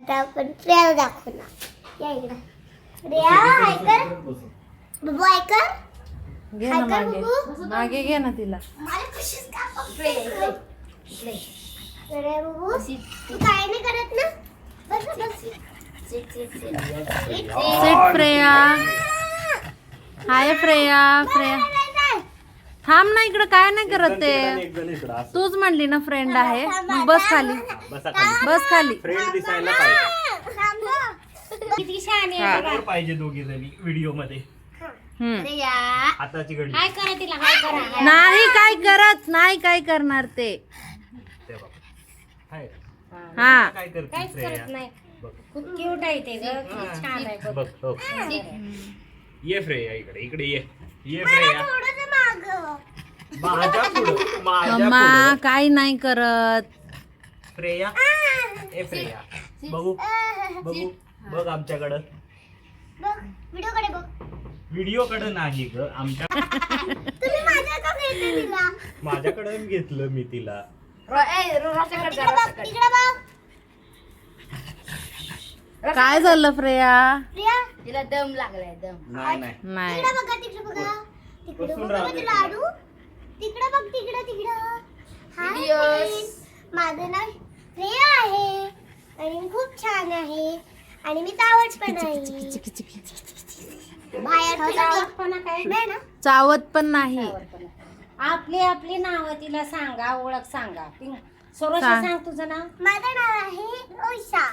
आता आपण प्रियाला दाखवू ना. या इकडं प्रिया हाय कर बबू, हाय कर. घे ना मागे, मागे घे ना तिला. मला कशीच का अरे बबू तू काय नाही करत ना. बस बस सिट फ्रेया. हाय फ्रेया. फ्रेया थांब ना, इकडे काय नाही करत ते. तूच म्हणली ना फ्रेंड आहे, मग बस खाली. बस खाली. फ्रेंड दिसायला पाहिजे. किती छान आहे बघा. पाहिजे दोघी जणी व्हिडिओ मध्ये. प्रिया हाताची घडी. हाय करा तिला, हाय करा. नाही काय करत नाही, काय करणार ते. ते बघ. हाय. हा काय करते काहीच श्रेया? करत नाही. बघ. खूप क्यूट आहे ते ग, किती छान आहे बघ. बघ हो. ये फ्रेया इकडे, इकडे ये. ये फ्रेया. थोडंसं मागं. माझ्या पुढं, माझ्या मम्मा पुढं. काय नाही करत. फ्रेया. ए फ्रेया. बघू बघू बघ आमच्याकडं. बघ व्हिडिओकडे बघ. व्हिडिओ कडे नाही ग, आमच्या. तुम्ही माझ्याकडे घेतलं तिला. माझ्याकडे घेतलं मी तिला. तिकडे बघ, तिकडे बघ. काय झालं फ्रेया? प्रिया तिला दम लागलाय, दम. नाही नाही. नाही तिकडे बघा, तिकडे बघा. तिकडे बसून बघा राहते ते लाडू. तिकडे बघ, तिकडे तिकडं. हाय Videos. friends. माझं नाव प्रिया आहे आणि मी खूप छान आहे आणि मी तावट पण आहे. बाहेर तावटपणा काय नाही ना. चावत पण नाही. आपली आपली नाव तिला सांगा, ओळख सांगा. सर्वस्व सांग. सांग तुझं नाव. माझं नाव आहे रोशा.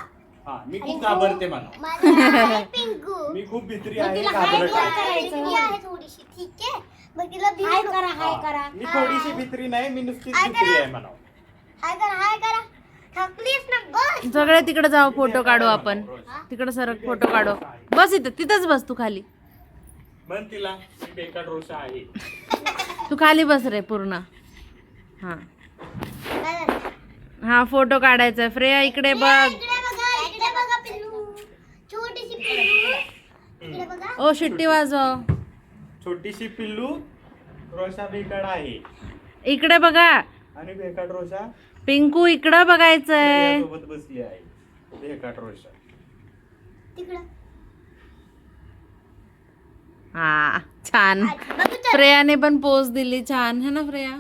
हा मी खूप घाबरते म्हणा. माझं नाव आहे पिंकू. मी खूप भित्री मग आहे, तिला घाबरट हाय आहे. करायचं. मी आहे थोडीशी, ठीक आहे. मग तिला हाय भिवू करा, नको. हाय करा. मी थोडीशी भित्री नाही, मी नुसतीच काय भित्री करा? आहे म्हणा. हाय करा, हाय करा. थकलीस ना बस. सगळे तिकडे जाऊ, फोटो काढू आपण. तिकडे सरक, फोटो काढू. बस इथं, तिथंच बस तू खाली. म्हण तिला मी बेकार रोषा आहे. तू खाली बस रे पूर्ण. हा काय झालं? हा फोटो काढायचा. फ्रेया इकडे बघ. इकडे बघा पिल्लू. छोटीशी पिल्लू. इकडे बघा. ओ शिट्टी वाजव. छोटीशी पिल्लू रोषा बेकार आहे इकडे बघा. आणि बेकार रोषा पिंकू इकडं बघायचंय. सोबत बसली आहे. बेकार रोषा. तिकडं. हा छान. बघू तर. फ्रेयाने पण पोज दिली छान है ना फ्रेया?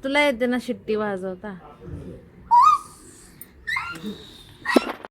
तुला येते ना शिट्टी वाजवता?